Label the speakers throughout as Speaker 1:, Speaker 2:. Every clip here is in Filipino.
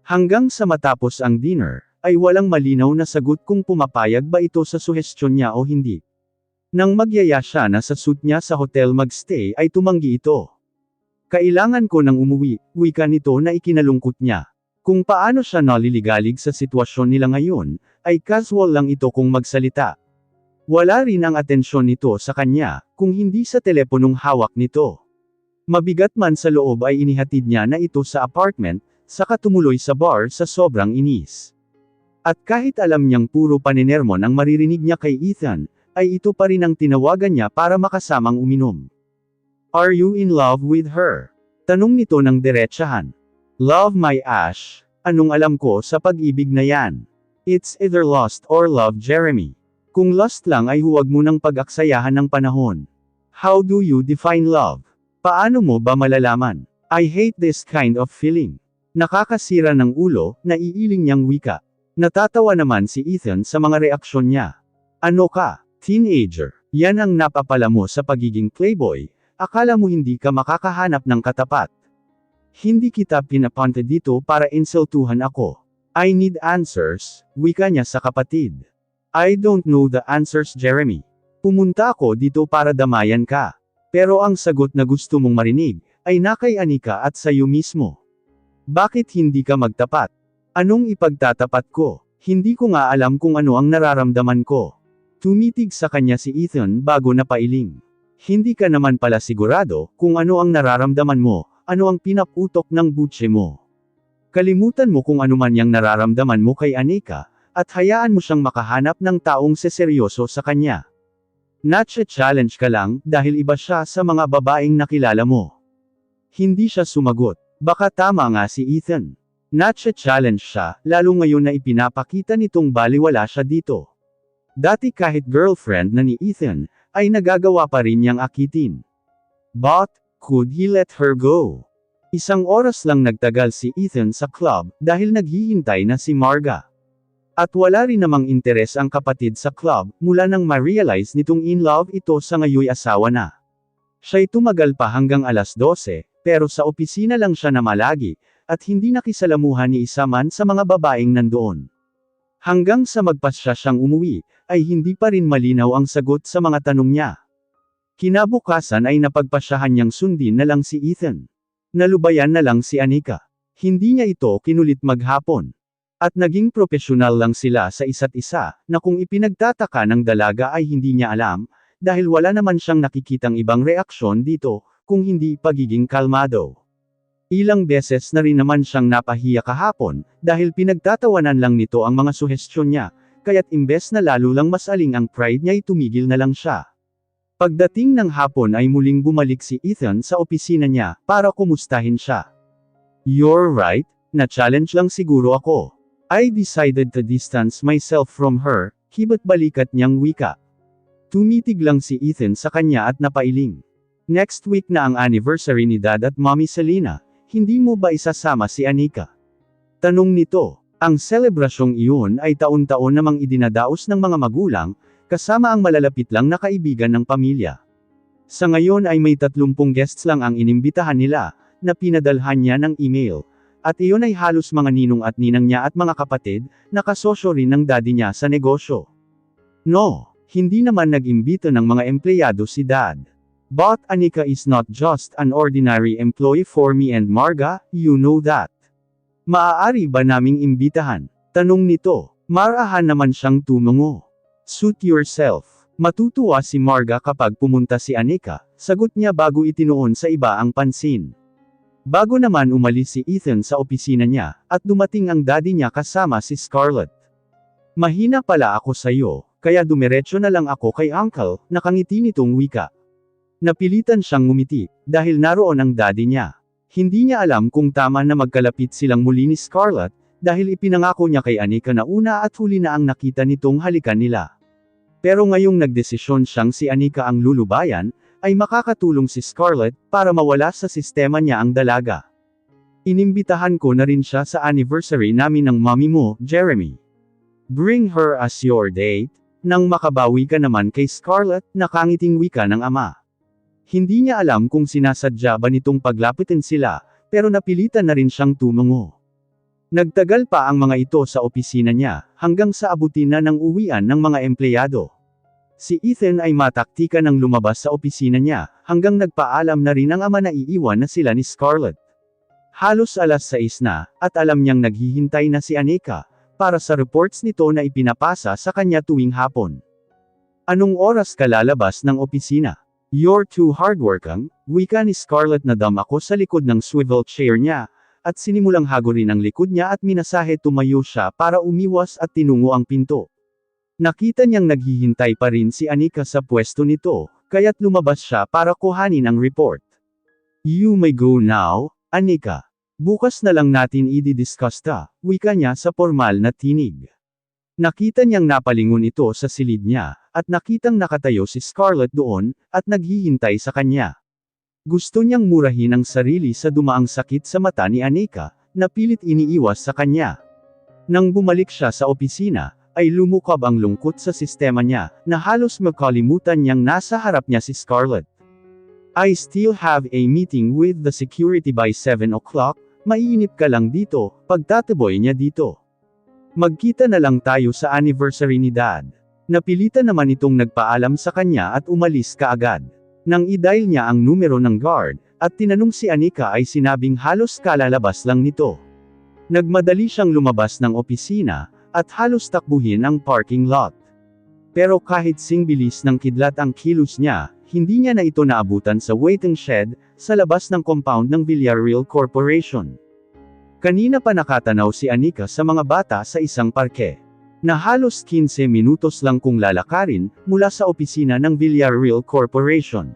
Speaker 1: Hanggang sa matapos ang dinner, ay walang malinaw na sagot kung pumapayag ba ito sa suhestyon niya o hindi. Nang magyaya siya na sa suite niya sa hotel magstay ay tumanggi ito. Kailangan ko nang umuwi, wika nito na ikinalungkot niya. Kung paano siya naliligalig sa sitwasyon nila ngayon, ay casual lang ito kung magsalita. Wala rin ang atensyon nito sa kanya, kung hindi sa teleponong hawak nito. Mabigat man sa loob ay inihatid niya na ito sa apartment, saka tumuloy sa bar sa sobrang inis. At kahit alam niyang puro paninermon ang maririnig niya kay Ethan, ay ito pa rin ang tinawagan niya para makasamang uminom. Are you in love with her? Tanong nito ng diretsahan. Love my ash, anong alam ko sa pag-ibig na yan? It's either lust or love, Jeremy. Kung lust lang ay huwag mo nang pag-aksayahan ng panahon. How do you define love? Paano mo ba malalaman? I hate this kind of feeling. Nakakasira ng ulo, naiiling niyang wika. Natatawa naman si Ethan sa mga reaksyon niya. Ano ka? Teenager. Yan ang napapala mo sa pagiging playboy. Akala mo hindi ka makakahanap ng katapat. Hindi kita pinapunta dito para insultuhan ako. I need answers, wika niya sa kapatid. I don't know the answers, Jeremy. Pumunta ako dito para damayan ka. Pero ang sagot na gusto mong marinig, ay na kay Anika at sayo mismo. Bakit hindi ka magtapat? Anong ipagtatapat ko? Hindi ko nga alam kung ano ang nararamdaman ko. Tumitig sa kanya si Ethan bago napailing. Hindi ka naman pala sigurado kung ano ang nararamdaman mo, ano ang pinaputok ng butse mo. Kalimutan mo kung ano man yang nararamdaman mo kay Anika, at hayaan mo siyang makahanap ng taong seseryoso sa kanya. Natcha-challenge ka lang dahil iba siya sa mga babaeng nakilala mo. Hindi siya sumagot. Baka tama nga si Ethan. Natcha-challenge siya, lalo ngayon na ipinapakita nitong baliwala siya dito. Dati kahit girlfriend na ni Ethan, ay nagagawa pa rin niyang akitin. But, could he let her go? Isang oras lang nagtagal si Ethan sa club, dahil naghihintay na si Marga. At wala rin namang interes ang kapatid sa club, mula nang ma-realize nitong in love ito sa ngayoy asawa na. Siya'y tumagal pa hanggang alas 12, pero sa opisina lang siya namalagi, at hindi nakisalamuhan ni isa man sa mga babaeng nandoon. Hanggang sa magpasya siyang umuwi, ay hindi pa rin malinaw ang sagot sa mga tanong niya. Kinabukasan ay napagpasyahan niyang sundin na lang si Ethan. Nalubayan na lang si Anika. Hindi niya ito kinulit maghapon. At naging propesyonal lang sila sa isa't isa, na kung ipinagtataka ng dalaga ay hindi niya alam, dahil wala naman siyang nakikitang ibang reaksyon dito, kung hindi pagiging kalmado. Ilang beses na rin naman siyang napahiya kahapon, dahil pinagtatawanan lang nito ang mga suhestyon niya, kaya't imbes na lalo lang masaling ang pride niya ay tumigil na lang siya. Pagdating ng hapon ay muling bumalik si Ethan sa opisina niya, para kumustahin siya. You're right, na-challenge lang siguro ako. I decided to distance myself from her, hibot balikat niyang wika. Tumitig lang si Ethan sa kanya at napailing. Next week na ang anniversary ni Dad at Mommy Selena, hindi mo ba isasama si Anika? Tanong nito. Ang selebrasyong iyon ay taon-taon namang idinadaos ng mga magulang, kasama ang malalapit lang na kaibigan ng pamilya. Sa ngayon ay may 30 guests lang ang inimbitahan nila, na pinadalhan niya ng email. At iyon ay halos mga ninong at ninang niya at mga kapatid, na kasosyo rin ng daddy niya sa negosyo. No, hindi naman nag-imbita ng mga empleyado si Dad. But Anika is not just an ordinary employee for me and Marga, you know that. Maaari ba naming imbitahan? Tanong nito. Marahan naman siyang tumungo. Suit yourself. Matutuwa si Marga kapag pumunta si Anika, sagot niya bago itinuon sa iba ang pansin. Bago naman umalis si Ethan sa opisina niya, at dumating ang daddy niya kasama si Scarlett. Mahina pala ako sayo, kaya dumiretso na lang ako kay uncle, nakangiti nitong wika. Napilitan siyang ngumiti, dahil naroon ang daddy niya. Hindi niya alam kung tama na magkalapit silang muli ni Scarlett, dahil ipinangako niya kay Anika na una at huli na ang nakita nitong halikan nila. Pero ngayong nagdesisyon siyang si Anika ang lulubayan, ay makakatulong si Scarlett, para mawala sa sistema niya ang dalaga. Inimbitahan ko na rin siya sa anniversary namin ng mommy mo, Jeremy. Bring her as your date, nang makabawi ka naman kay Scarlett, nakangiting wika ng ama. Hindi niya alam kung sinasadya ba nitong paglapitin sila, pero napilitan na rin siyang tumungo. Nagtagal pa ang mga ito sa opisina niya, hanggang sa abutin na ng uwian ng mga empleyado. Si Ethan ay mataktika ng lumabas sa opisina niya, hanggang nagpaalam na rin ang ama na iiwan na sila ni Scarlett. Halos 6:00 na, at alam niyang naghihintay na si Anika, para sa reports nito na ipinapasa sa kanya tuwing hapon. Anong oras ka lalabas ng opisina? You're too hardworking, wika ni Scarlett na dam ako sa likod ng swivel chair niya, at sinimulang hagurin ang likod niya at minasahe tumayo siya para umiwas at tinungo ang pinto. Nakita niyang naghihintay pa rin si Anika sa pwesto nito, kaya't lumabas siya para kuhanin ang report. You may go now, Anika. Bukas na lang natin i-discuss ta, wika niya sa formal na tinig. Nakita niyang napalingon ito sa silid niya, at nakitang nakatayo si Scarlett doon, at naghihintay sa kanya. Gusto niyang murahin ang sarili sa dumaang sakit sa mata ni Anika, na pilit iniiwas sa kanya. Nang bumalik siya sa opisina, ay lumukab ang lungkot sa sistema niya, na halos makalimutan niyang nasa harap niya si Scarlett. I still have a meeting with the security by 7 o'clock, maiinip ka lang dito, pagtataboy niya dito. Magkita na lang tayo sa anniversary ni Dad. Napilitan naman itong nagpaalam sa kanya at umalis kaagad. Nang i-dial niya ang numero ng guard, at tinanong si Anika ay sinabing halos kalalabas lang nito. Nagmadali siyang lumabas ng opisina, at halos takbuhin ang parking lot. Pero kahit singbilis ng kidlat ang kilos niya, hindi niya na ito naabutan sa waiting shed, sa labas ng compound ng Villarreal Corporation. Kanina pa nakatanaw si Anika sa mga bata sa isang parke. Na halos 15 minutos lang kung lalakarin, mula sa opisina ng Villarreal Corporation.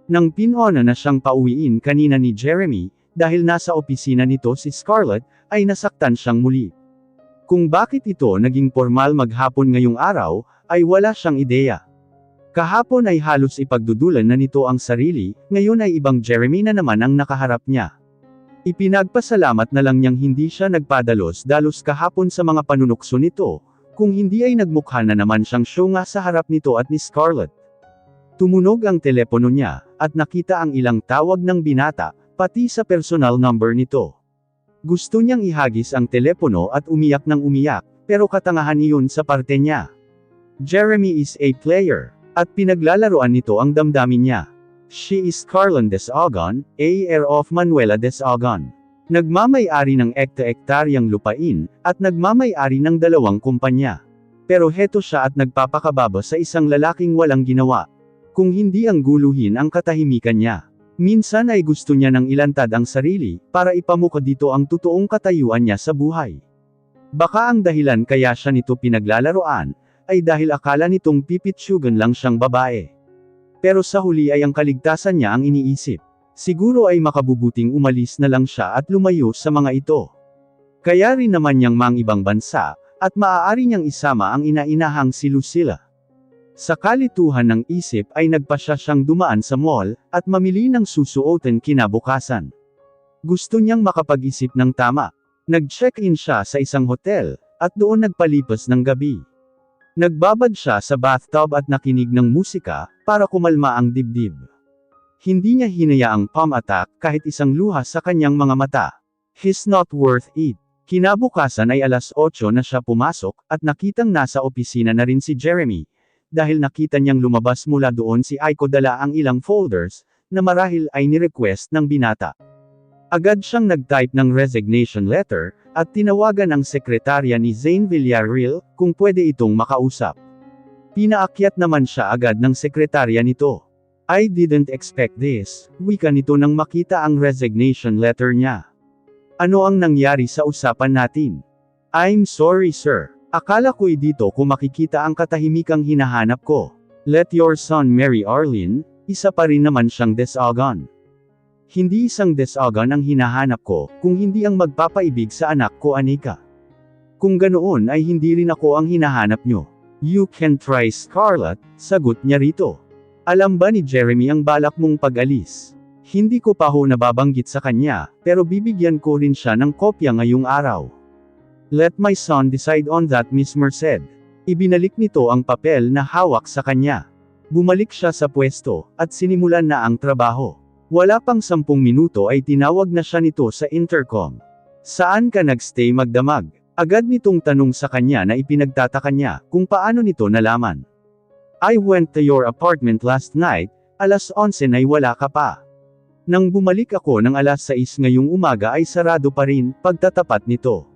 Speaker 1: Nang pinuna na siyang pauwiin kanina ni Jeremy, dahil nasa opisina nito si Scarlett, ay nasaktan siyang muli. Kung bakit ito naging formal maghapon ngayong araw, ay wala siyang ideya. Kahapon ay halos ipagdudulan na nito ang sarili, ngayon ay ibang Jeremy na naman ang nakaharap niya. Ipinagpasalamat na lang niyang hindi siya nagpadalos-dalos kahapon sa mga panunukso nito, kung hindi ay nagmukha na naman siyang syunga sa harap nito at ni Scarlett. Tumunog ang telepono niya, at nakita ang ilang tawag ng binata, pati sa personal number nito. Gusto niyang ihagis ang telepono at umiyak ng umiyak, pero katangahan iyon sa parte niya. Jeremy is a player, at pinaglalaroan nito ang damdamin niya. She is Carlin Desagon, heir of Manuela Desagon. Nagmamay-ari ng ekta-ektaryang lupain, at nagmamay-ari ng 2 kumpanya. Pero heto siya at nagpapakababa sa isang lalaking walang ginawa. Kung hindi ang guluhin ang katahimikan niya. Minsan ay gusto niya nang ilantad ang sarili, para ipamukha dito ang totoong katayuan niya sa buhay. Baka ang dahilan kaya siya nito pinaglalaroan, ay dahil akala nitong pipitsyugan lang siyang babae. Pero sa huli ay ang kaligtasan niya ang iniisip. Siguro ay makabubuting umalis na lang siya at lumayo sa mga ito. Kaya rin naman niyang mang ibang bansa, at maaari niyang isama ang ina-inahang si Lucilla. Sa kalituhan ng isip ay nagpasya siyang dumaan sa mall, at mamili ng susuotin kinabukasan. Gusto niyang makapag-isip ng tama. Nag-check-in siya sa isang hotel, at doon nagpalipas ng gabi. Nagbabad siya sa bathtub at nakinig ng musika, para kumalma ang dibdib. Hindi niya hinayaang pam-attack kahit isang luha sa kanyang mga mata. He's not worth it. Kinabukasan ay 8:00 na siya pumasok, at nakitang nasa opisina na rin si Jeremy. Dahil nakita niyang lumabas mula doon si Aiko dala ang ilang folders, na marahil ay ni-request ng binata. Agad siyang nag-type ng resignation letter, at tinawagan ang sekretarya ni Zane Villarreal, kung pwede itong makausap. Pinaakyat naman siya agad ng sekretarya nito. I didn't expect this, wika nito nang makita ang resignation letter niya. Ano ang nangyari sa usapan natin? I'm sorry sir. Akala ko'y dito ko makikita ang katahimikang hinahanap ko. Let your son marry Arlene, isa pa rin naman siyang Desagon. Hindi isang Desagon ang hinahanap ko, kung hindi ang magpapaibig sa anak ko Anika. Kung ganoon ay hindi rin ako ang hinahanap nyo. You can try Scarlett, sagot niya rito. Alam ba ni Jeremy ang balak mong pag-alis? Hindi ko pa ho nababanggit sa kanya, pero bibigyan ko rin siya ng kopya ngayong araw. Let my son decide on that, Miss Merced. Ibinalik nito ang papel na hawak sa kanya. Bumalik siya sa pwesto, at sinimulan na ang trabaho. Wala pang 10 minuto ay tinawag na siya nito sa intercom. Saan ka nagstay magdamag? Agad nitong tanong sa kanya na ipinagtataka niya kung paano nito nalaman. I went to your apartment last night, alas 11 ay wala ka pa. Nang bumalik ako ng alas 6 ngayong umaga ay sarado pa rin, pagtatapat nito.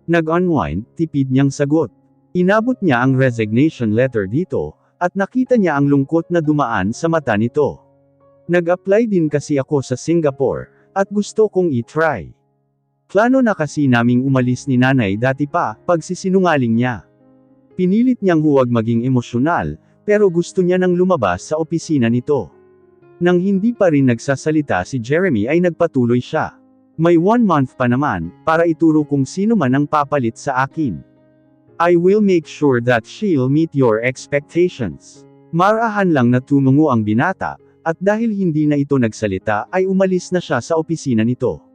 Speaker 1: Nag-unwind, tipid niyang sagot. Inabot niya ang resignation letter dito, at nakita niya ang lungkot na dumaan sa mata nito. Nag-apply din kasi ako sa Singapore, at gusto kong i-try. Plano na kasi naming umalis ni nanay dati pa, pagsisinungaling niya. Pinilit niyang huwag maging emosyonal, pero gusto niya nang lumabas sa opisina nito. Nang hindi pa rin nagsasalita si Jeremy ay nagpatuloy siya. May 1 month pa naman, para ituro kung sino man ang papalit sa akin. I will make sure that she'll meet your expectations. Marahan lang na tumungo ang binata, at dahil hindi na ito nagsalita ay umalis na siya sa opisina nito.